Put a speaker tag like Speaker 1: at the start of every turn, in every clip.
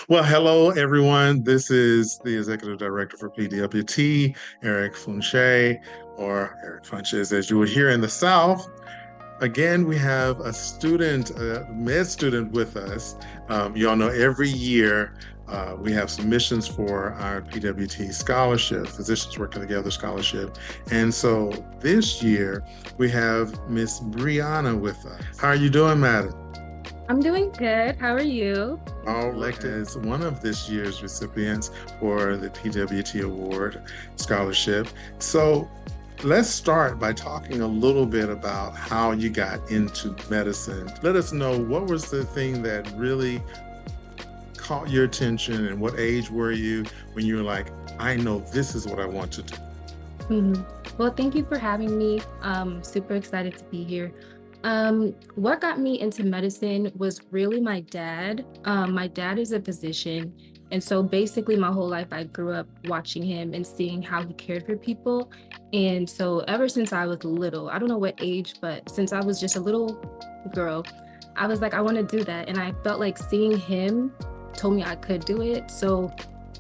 Speaker 1: Well, hello, everyone. This is the Executive Director for PWT, Eric Funches, or Eric Funches, as you would hear in the South. Again, we have a student, a med student with us. You all know every year we have submissions for our PWT scholarship, Physicians Working Together scholarship. And so this year we have Miss Briana with us. How are you doing, madam?
Speaker 2: I'm doing good. How are you?
Speaker 1: Elected as one of this year's recipients for the PWT Award scholarship. So let's start by talking a little bit about how you got into medicine. Let us know what was the thing that really caught your attention and what age were you when you were like, I know this is what I want to do.
Speaker 2: Mhm. Well, thank you for having me. Super excited to be here. What got me into medicine was really my dad. My dad is a physician. And so basically my whole life I grew up watching him and seeing how he cared for people. And so ever since I was little, I don't know what age, but since I was just a little girl, I was like, I want to do that. And I felt like seeing him told me I could do it. So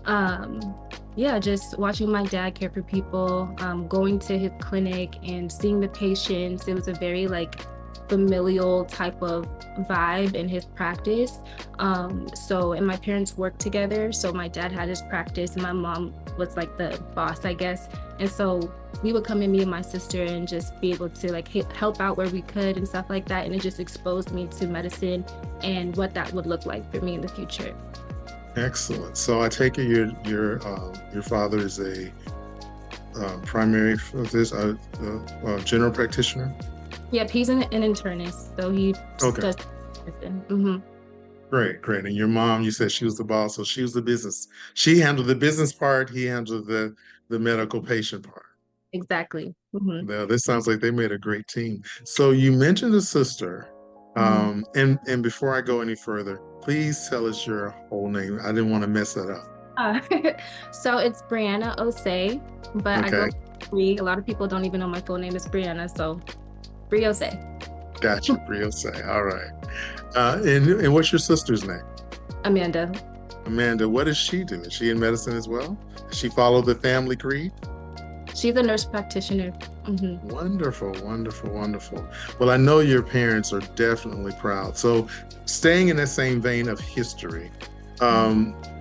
Speaker 2: um yeah, just watching my dad care for people, going to his clinic and seeing the patients. It was a very like familial type of vibe in his practice. And my parents worked together. So my dad had his practice and my mom was like the boss, I guess. And so we would come in, me and my sister, and just be able to like help out where we could and stuff like that. And it just exposed me to medicine and what that would look like for me in the future.
Speaker 1: Excellent. So I take it your father is a primary physician, general practitioner.
Speaker 2: Yep, he's an internist, so he
Speaker 1: Okay.
Speaker 2: does medicine. Hmm.
Speaker 1: Great, great. And your mom, you said she was the boss, so she was the business. She handled the business part, he handled the medical patient part.
Speaker 2: Exactly. Hmm.
Speaker 1: Now, this sounds like they made a great team. So you mentioned a sister.
Speaker 2: Hmm.
Speaker 1: And before I go any further, please tell us your whole name. I didn't want to mess that up.
Speaker 2: Uh, so it's Briana Osei, but I go
Speaker 1: Okay.
Speaker 2: by Bree. A lot of people don't even know my full name is Briana, so Bree Osei.
Speaker 1: Gotcha. Brio say. All right. And what's your sister's name?
Speaker 2: Amanda.
Speaker 1: Amanda, what does she do? Is she in medicine as well? Does she follow the family creed?
Speaker 2: She's a nurse practitioner. Hmm.
Speaker 1: Wonderful, wonderful, wonderful. Well, I know your parents are definitely proud. So, staying in that same vein of history,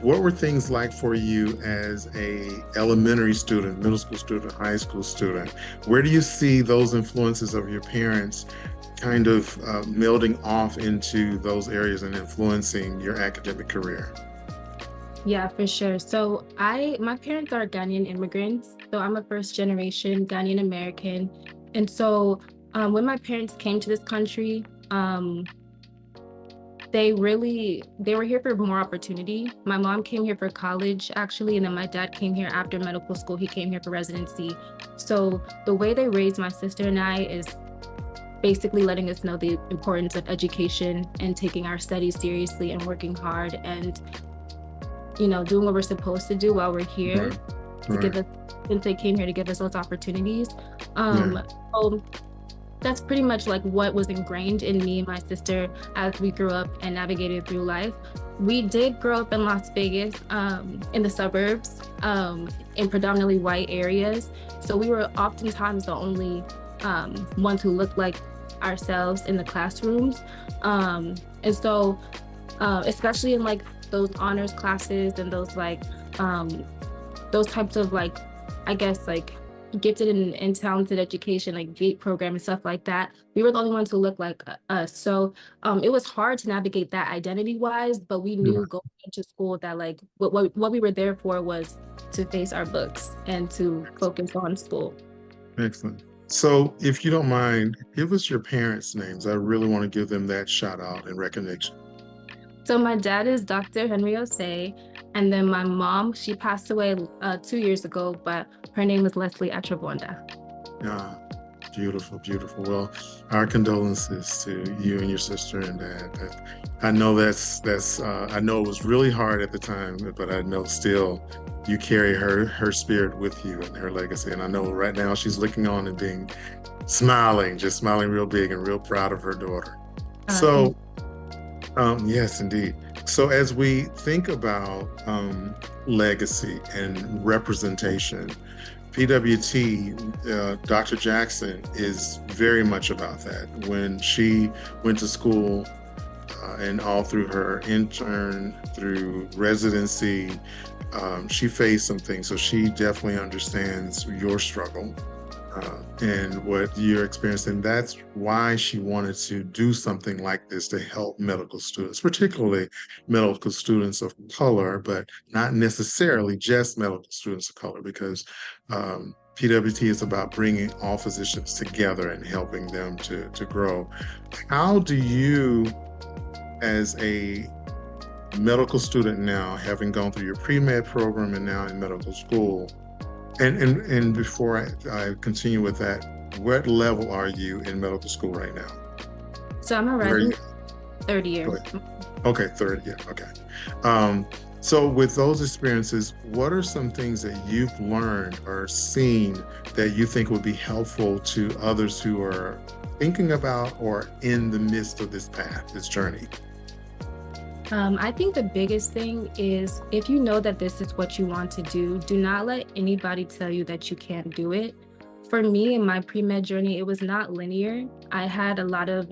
Speaker 1: what were things like for you as a elementary student, middle school student, high school student? Where do you see those influences of your parents kind of melding off into those areas and influencing your academic career?
Speaker 2: Yeah, for sure. So my parents are Ghanaian immigrants. So I'm a first generation Ghanaian American. And so when my parents came to this country, they were here for more opportunity. My mom came here for college actually, and then my dad came here after medical school. He came here for residency. So the way they raised my sister and I is basically letting us know the importance of education and taking our studies seriously and working hard and doing what we're supposed to do while we're here
Speaker 1: Right,
Speaker 2: to
Speaker 1: right.
Speaker 2: give us, since they came here to give us those opportunities.
Speaker 1: Yeah.
Speaker 2: So that's pretty much like what was ingrained in me and my sister as we grew up and navigated through life. We did grow up in Las Vegas, in the suburbs, in predominantly white areas. So we were oftentimes the only ones who looked like ourselves in the classrooms. And so, especially in like those honors classes and those types of like, I guess like gifted and talented education, like GATE program and stuff like that. We were the only ones who looked like us. So it was hard to navigate that identity wise, but we
Speaker 1: Yeah.
Speaker 2: knew going into school that like what we were there for was to face our books and to focus on school.
Speaker 1: Excellent. So, if you don't mind, give us your parents' names. I really want to give them that shout out and recognition.
Speaker 2: So my dad is Dr. Henry Osei, and then my mom, she passed away 2 years ago, but her name was Leslie Atrabonda.
Speaker 1: Ah, beautiful, beautiful. Well, our condolences to you and your sister and dad. I know I know it was really hard at the time, but I know still you carry her spirit with you and her legacy. And I know right now she's looking on and smiling, just smiling real big and real proud of her daughter.
Speaker 2: Thank
Speaker 1: So Yes, indeed. So as we think about legacy and representation, PWT, Dr. Jackson is very much about that. When she went to school and all through her intern, through residency, she faced some things. So she definitely understands your struggle and what you're experiencing. That's why she wanted to do something like this to help medical students, particularly medical students of color, but not necessarily just medical students of color, because PWT is about bringing all physicians together and helping them to grow. How do you, as a medical student now, having gone through your pre-med program and now in medical school, and before I continue with that, what level are you in medical school right now?
Speaker 2: So I'm a
Speaker 1: Where are you?
Speaker 2: resident, third year.
Speaker 1: Go ahead. Okay, third, yeah, okay. Um, so with those experiences, what are some things that you've learned or seen that you think would be helpful to others who are thinking about or in the midst of this path, this journey?
Speaker 2: I think the biggest thing is if you know that this is what you want to do not let anybody tell you that you can't do it. For me, in my pre-med journey, it was not linear. I had a lot of,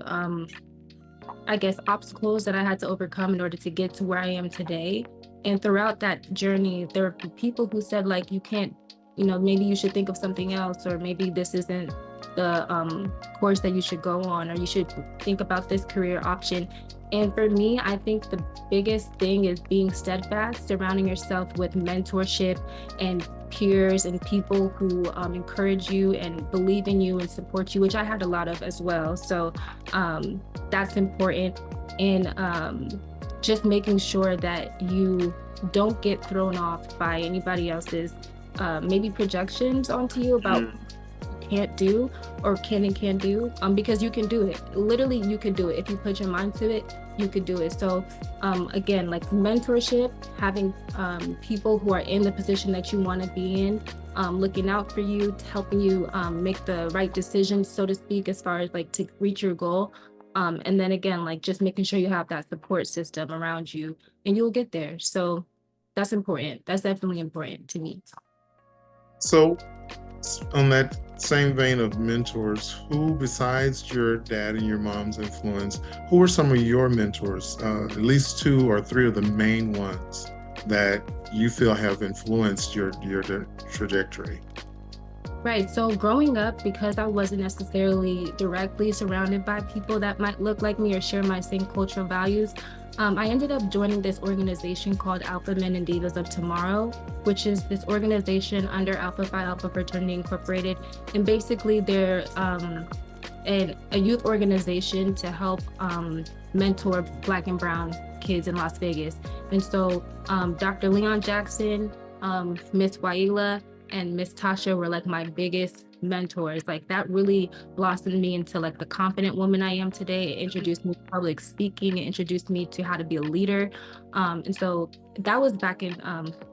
Speaker 2: I guess, obstacles that I had to overcome in order to get to where I am today. And throughout that journey, there were people who said, like, you can't, maybe you should think of something else, or maybe this isn't the course that you should go on, or you should think about this career option. And for me, I think the biggest thing is being steadfast, surrounding yourself with mentorship and peers and people who encourage you and believe in you and support you, which I had a lot of as well. So that's important. And just making sure that you don't get thrown off by anybody else's maybe projections onto you about can't do or can and can't do, because you can do it. Literally, you can do it. If you put your mind to it, you could do it. So again, like mentorship, having people who are in the position that you want to be in, looking out for you, helping you make the right decisions, so to speak, as far as like to reach your goal. And then again, like just making sure you have that support system around you and you'll get there. So that's important. That's definitely important to me.
Speaker 1: So on that same vein of mentors, who besides your dad and your mom's influence, who are some of your mentors, at least two or three of the main ones that you feel have influenced your trajectory?
Speaker 2: Right. So growing up, because I wasn't necessarily directly surrounded by people that might look like me or share my same cultural values, I ended up joining this organization called Alpha Men and Divas of Tomorrow, which is this organization under Alpha Phi Alpha Fraternity Incorporated. And basically, they're a youth organization to help mentor Black and Brown kids in Las Vegas. And so Dr. Leon Jackson, Miss Waila, and Miss Tasha were like my biggest mentors. Like that really blossomed me into like the confident woman I am today. It introduced me to public speaking. It introduced me to how to be a leader. And so that was back in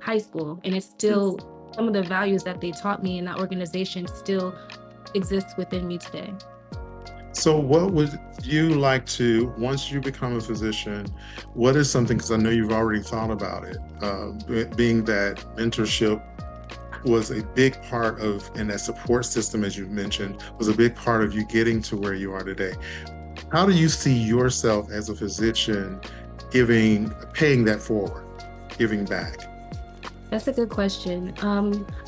Speaker 2: high school, and it's still some of the values that they taught me in that organization still exists within me today.
Speaker 1: So what would you like to, once you become a physician, what is something, because I know you've already thought about it, being that mentorship was a big part of, and that support system, as you've mentioned, was a big part of you getting to where you are today. How do you see yourself as a physician paying that forward, giving back?
Speaker 2: That's a good question.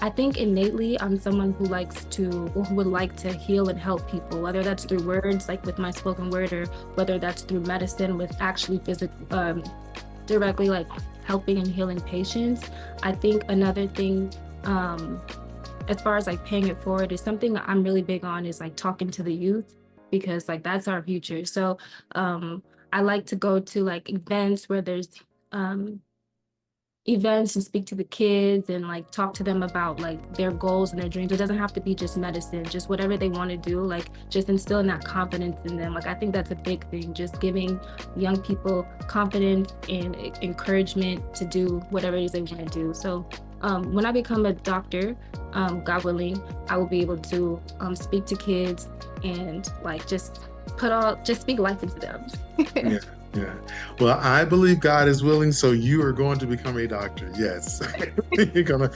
Speaker 2: I think innately I'm someone who would like to heal and help people, whether that's through words, like with my spoken word, or whether that's through medicine with actually directly like helping and healing patients. I think another thing, as far as like paying it forward, is something that I'm really big on is like talking to the youth, because like that's our future. So I like to go to like events where there's events and speak to the kids and like talk to them about like their goals and their dreams. It doesn't have to be just medicine, just whatever they want to do, like just instilling that confidence in them. Like I think that's a big thing, just giving young people confidence and encouragement to do whatever it is they want to do. So when I become a doctor, God willing, I will be able to speak to kids and like just speak life into them.
Speaker 1: Yeah. Yeah. Well, I believe God is willing, so you are going to become a doctor. Yes. You're gonna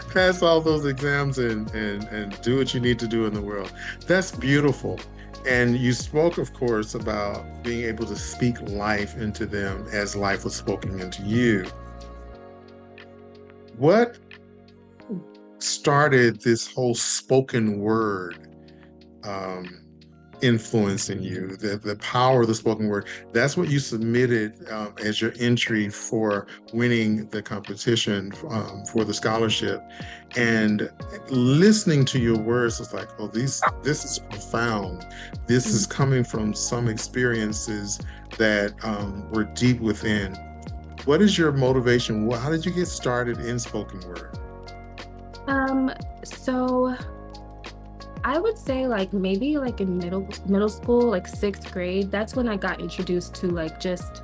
Speaker 1: pass all those exams and do what you need to do in the world. That's beautiful. And you spoke, of course, about being able to speak life into them as life was spoken into you. What started this whole spoken word um, influence in you, the power of the spoken word? That's what you submitted as your entry for winning the competition for the scholarship. And listening to your words was like, oh, this is profound. This is coming from some experiences that were deep within. What is your motivation? How did you get started in spoken word?
Speaker 2: So I would say like maybe like in middle school, like sixth grade, that's when I got introduced to like just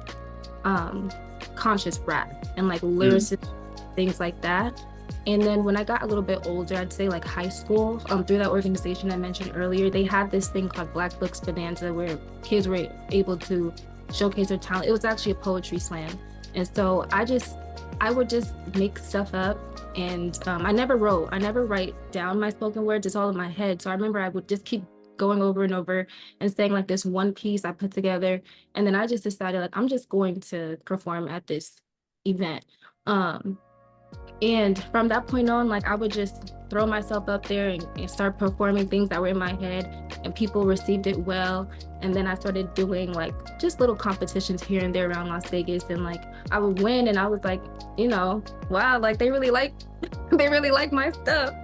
Speaker 2: um conscious rap and like
Speaker 1: Mm,
Speaker 2: lyricism, things like that. And then when I got a little bit older, I'd say like high school, through that organization I mentioned earlier, they had this thing called Black Books Bonanza where kids were able to showcase their talent. It was actually a poetry slam. And so I would just make stuff up. And I never wrote, I never write down my spoken words, it's all in my head. So I remember I would just keep going over and over and saying like this one piece I put together. And then I just decided like, I'm just going to perform at this event. Um, and from that point on, like I would just throw myself up there and start performing things that were in my head, and people received it well. And then I started doing like just little competitions here and there around Las Vegas, and like I would win, and I was like, wow, like they really like they really like my stuff.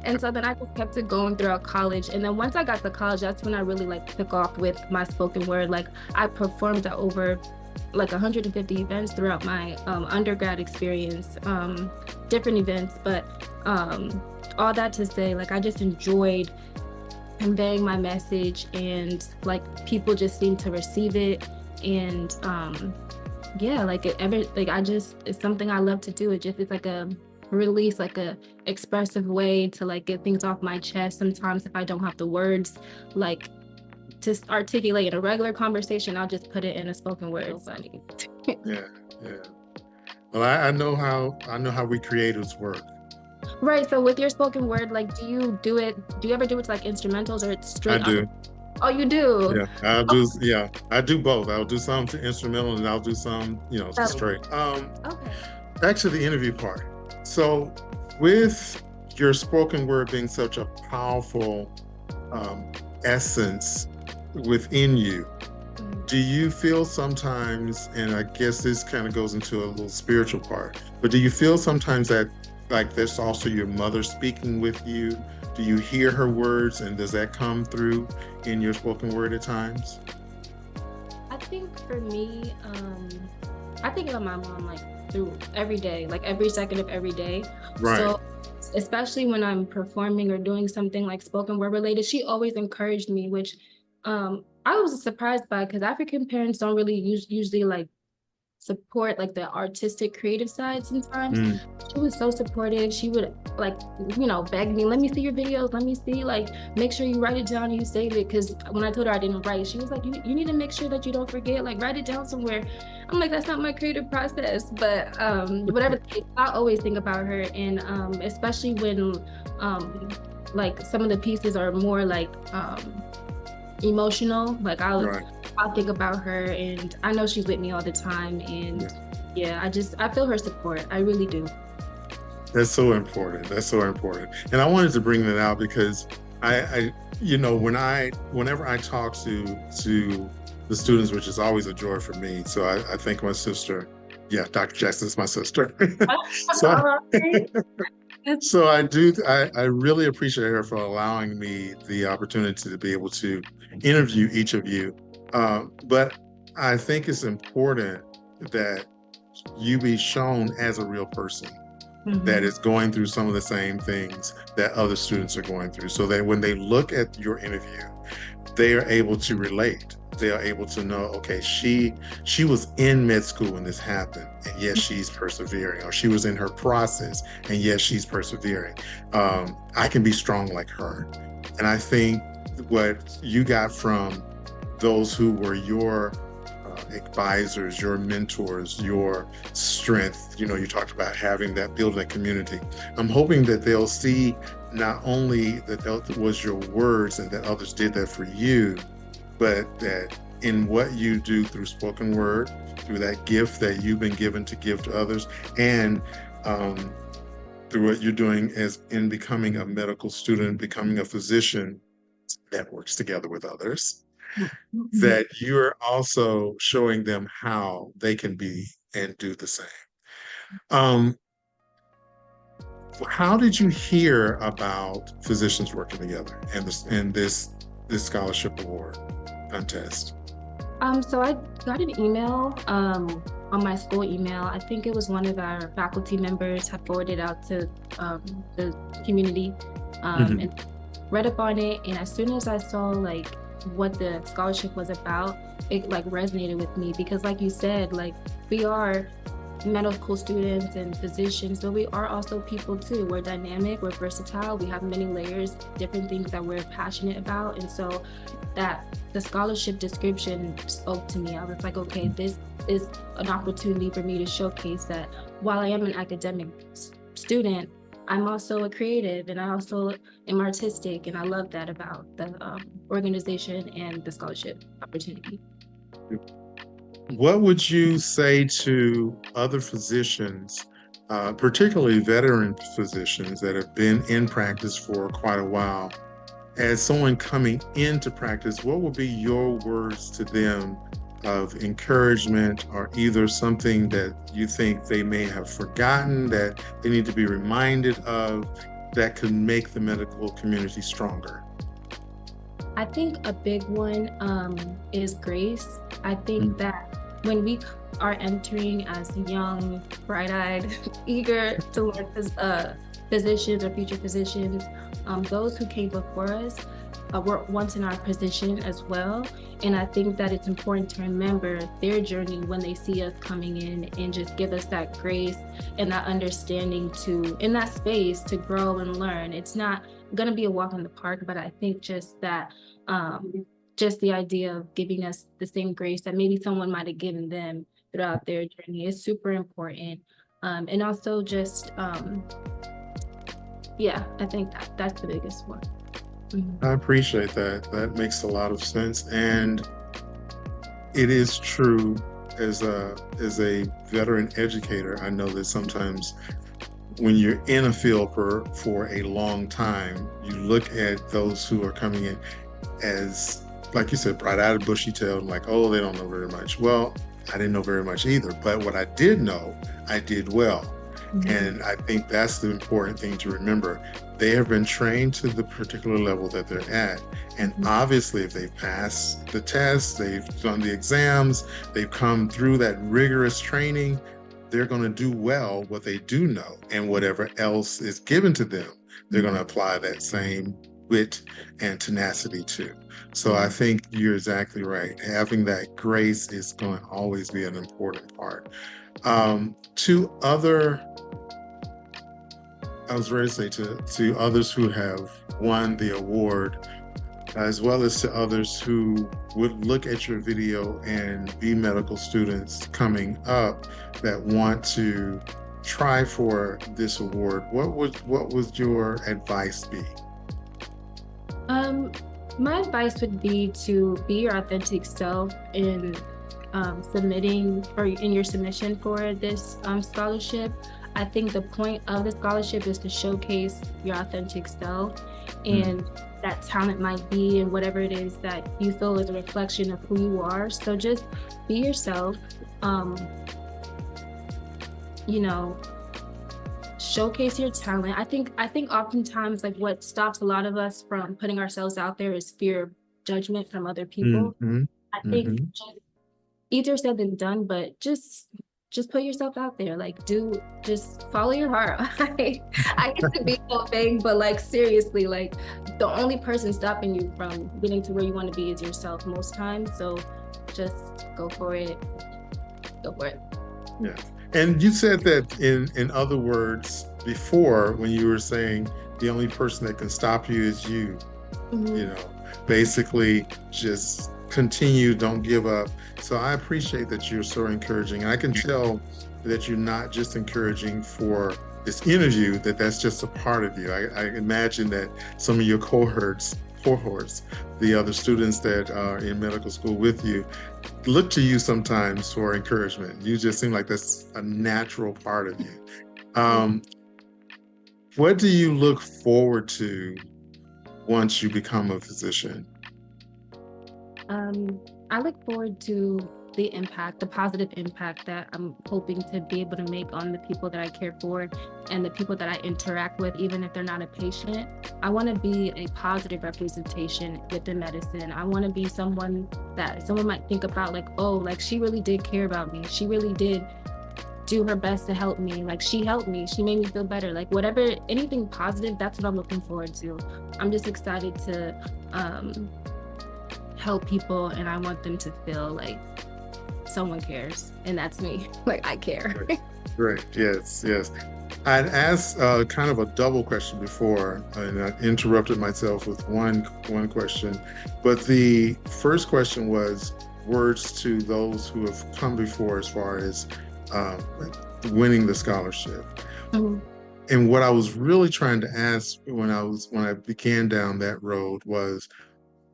Speaker 2: And so then I just kept it going throughout college. And then once I got to college, that's when I really like took off with my spoken word. Like I performed at over like 150 events throughout my undergrad experience, different events, but all that to say, like I just enjoyed conveying my message, and like people just seem to receive it. And yeah, like I just, it's something I love to do. It's like a release, like a expressive way to like get things off my chest. Sometimes if I don't have the words like to articulate in a regular conversation, I'll just put it in a spoken word. So I mean,
Speaker 1: yeah, yeah. Well, I know how we creatives work.
Speaker 2: right. So with your spoken word, like, do you ever do it to like instrumentals or it's
Speaker 1: I
Speaker 2: straight up?
Speaker 1: do.
Speaker 2: Oh, you do?
Speaker 1: Yeah, I'll do. Yeah, I do both. I'll do some to instrumental, and I'll do some, just
Speaker 2: Oh,
Speaker 1: straight.
Speaker 2: okay.
Speaker 1: Back to the interview part. So, with your spoken word being such a powerful um, essence within you,
Speaker 2: Mm.
Speaker 1: do you feel sometimes, and I guess this kind of goes into a little spiritual part, but do you feel sometimes that like there's also your mother speaking with you? Do you hear her words, and does that come through in your spoken word at times?
Speaker 2: I think for me, I think about my mom like through every day, like every second of every day.
Speaker 1: Right.
Speaker 2: So especially when I'm performing or doing something like spoken word related, she always encouraged me, which I was surprised by because African parents don't really usually like support like the artistic creative side sometimes.
Speaker 1: Mm,
Speaker 2: She was so supportive. She would like, beg me, let me see your videos, let me see, like, make sure you write it down and you save it. Cause when I told her I didn't write, she was like, you need to make sure that you don't forget, like write it down somewhere. I'm like, that's not my creative process. But whatever the case, I always think about her. And especially when um like some of the pieces are more like emotional. Like
Speaker 1: right.
Speaker 2: I'll think about her, and I know she's with me all the time.
Speaker 1: Yeah.
Speaker 2: And yeah, I feel her support. I really do.
Speaker 1: That's so important. That's so important. And I wanted to bring that out because whenever I talk to the students, which is always a joy for me. So I think my sister, yeah, Dr. Jackson is my sister. So I,
Speaker 2: All right.
Speaker 1: so I really appreciate her for allowing me the opportunity to be able to interview each of you. But I think it's important that you be shown as a real person that
Speaker 2: Mhm.
Speaker 1: is going through some of the same things that other students are going through, so that when they look at your interview, they are able to relate. They are able to know, okay, she was in med school when this happened, and yes, she's persevering, or she was in her process, and yes, she's persevering. I can be strong like her. And I think what you got from those who were your advisors, your mentors, your strength. You talked about having that, building that community. I'm hoping that they'll see not only that was your words and that others did that for you, but that in what you do through spoken word, through that gift that you've been given to give to others, and um, through what you're doing as in becoming a medical student, becoming a physician that works together with others, that you're also showing them how they can be and do the same. Um, how did you hear about physicians working together and this scholarship award contest?
Speaker 2: So I got an email on my school email. I think it was one of our faculty members had forwarded out to the community
Speaker 1: Mhm.
Speaker 2: and read up on it. And as soon as I saw like what the scholarship was about, it like resonated with me because like you said, like we are medical students and physicians, but we are also people too. We're dynamic, we're versatile, we have many layers, different things that we're passionate about. And so that the scholarship description spoke to me. I was like, okay, this is an opportunity for me to showcase that while I am an academic student, I'm also a creative and I also am artistic. And I love that about the organization and the scholarship opportunity.
Speaker 1: What would you say to other physicians, particularly veteran physicians that have been in practice for quite a while? As someone coming into practice, what would be your words to them of encouragement or either something that you think they may have forgotten that they need to be reminded of that could make the medical community stronger?
Speaker 2: I think a big one is grace. I think that when we are entering as young, bright-eyed, eager to learn physicians or future physicians, those who came before us were once in our position as well. And I think that it's important to remember their journey when they see us coming in and just give us that grace and that understanding to, in that space, to grow and learn. It's not going to be a walk in the park, but I think just the idea of giving us the same grace that maybe someone might have given them throughout their journey is super important. And also just, yeah, I think that's the biggest one.
Speaker 1: I appreciate that. That makes a lot of sense. And it is true as a veteran educator, I know that sometimes when you're in a field for a long time, you look at those who are coming in as, like you said, bright-eyed, bushy-tailed, like, oh, they don't know very much. Well, I didn't know very much either, but what I did know, I did well. And I think that's the important thing to remember. They have been trained to the particular level that they're at. And obviously, if they've passed the tests, they've done the exams, they've come through that rigorous training, they're going to do well what they do know. And whatever else is given to them, they're going to apply that same wit and tenacity to. So I think you're exactly right. Having that grace is going to always be an important part. To other I was ready to say to others who have won the award, as well as to others who would look at your video and be medical students coming up that want to try for this award, what would your advice be?
Speaker 2: My advice would be to be your authentic self in submitting or in your submission for this scholarship. I think the point of the scholarship is to showcase your authentic self, and that talent might be in whatever it is that you feel is a reflection of who you are. So just be yourself, you know, showcase your talent. I think oftentimes like what stops a lot of us from putting ourselves out there is fear of judgment from other people.
Speaker 1: Hmm.
Speaker 2: I think
Speaker 1: Hmm.
Speaker 2: just easier said than done, but just put yourself out there. Like just follow your heart. I get to be so vague, but like seriously, like the only person stopping you from getting to where you want to be is yourself most times. So just go for it. Go for it.
Speaker 1: Yeah. And you said that in other words before when you were saying the only person that can stop you is you,
Speaker 2: Mhm.
Speaker 1: you know, basically just continue, don't give up. So I appreciate that you're so encouraging. I can tell that you're not just encouraging for this interview, that that's just a part of you. I imagine that some of your cohorts, the other students that are in medical school with you, look to you sometimes for encouragement. You just seem like that's a natural part of you. Um, what do you look forward to once you become a physician?
Speaker 2: Um, I look forward to the impact, the positive impact that I'm hoping to be able to make on the people that I care for and the people that I interact with, even if they're not a patient. I want to be a positive representation within medicine. I want to be someone that someone might think about, like, oh, like she really did care about me. She really did do her best to help me. Like she helped me. She made me feel better. Like whatever, anything positive, that's what I'm looking forward to. I'm just excited to help people, and I want them to feel like someone cares, and that's me. Like I care.
Speaker 1: Great, great. Yes, yes. I'd asked kind of a double question before, and I interrupted myself with one question. But the first question was words to those who have come before, as far as uh, winning the scholarship.
Speaker 2: Mhm.
Speaker 1: And what I was really trying to ask when I began down that road was,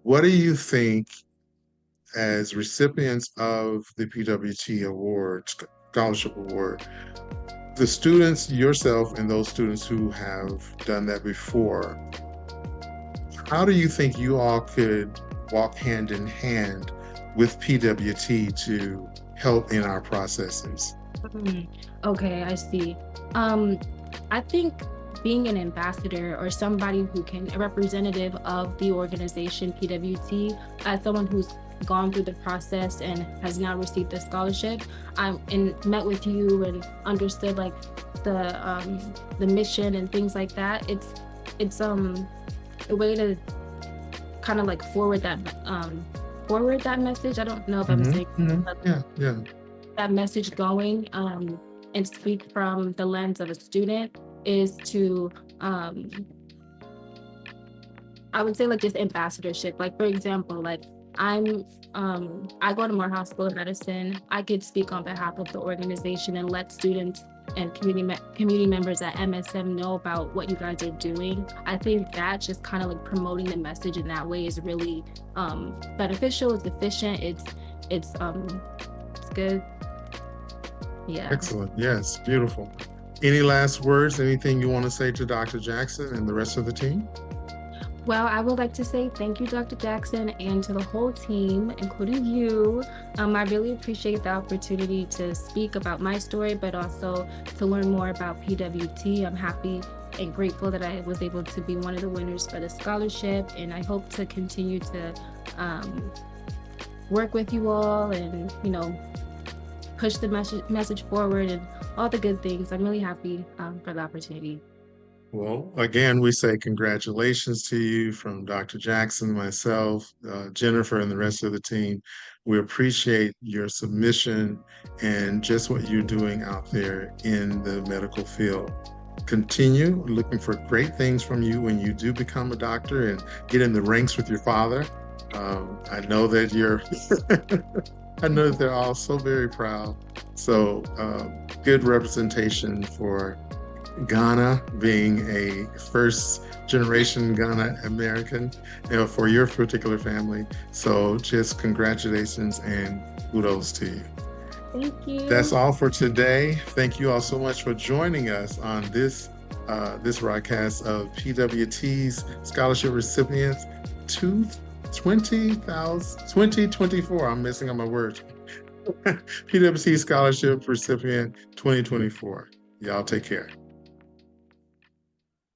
Speaker 1: what do you think, as recipients of the PWT award, scholarship award, the students, yourself, and those students who have done that before, how do you think you all could walk hand in hand with PWT to help in our processes?
Speaker 2: Mm, okay, I see. Um, I think being an ambassador or somebody who can, a representative of the organization PWT, as someone who's gone through the process and has now received the scholarship, and met with you and understood like the mission and things like that. It's a way to kind of like forward that message. I don't know if I'm saying
Speaker 1: Yeah, yeah.
Speaker 2: that message going, and speak from the lens of a student, is to I would say like just ambassadorship. Like for example, like I'm I go to Morehouse School of Medicine. I could speak on behalf of the organization and let students and community members at MSM know about what you guys are doing. I think that just kind of like promoting the message in that way is really beneficial. It's efficient. It's good. Yeah.
Speaker 1: Excellent. Yes, beautiful. Any last words? Anything you want to say to Dr. Jackson and the rest of the team?
Speaker 2: Well, I would like to say thank you, Dr. Jackson, and to the whole team, including you. I really appreciate the opportunity to speak about my story, but also to learn more about PWT. I'm happy and grateful that I was able to be one of the winners for the scholarship, and I hope to continue to work with you all and, push the message forward and all the good things. I'm really happy for the opportunity.
Speaker 1: Well, again, we say congratulations to you from Dr. Jackson, myself, Jennifer, and the rest of the team. We appreciate your submission and just what you're doing out there in the medical field. Continue looking for great things from you when you do become a doctor and get in the ranks with your father. I know that I know that they're all so very proud. So good representation for Ghana, being a first generation Ghana American, for your particular family. So just congratulations and kudos to you.
Speaker 2: Thank you.
Speaker 1: That's all for today. Thank you all so much for joining us on this broadcast of PWT's scholarship recipients 2024. I'm messing up my words. PWT scholarship recipient 2024. Y'all take care.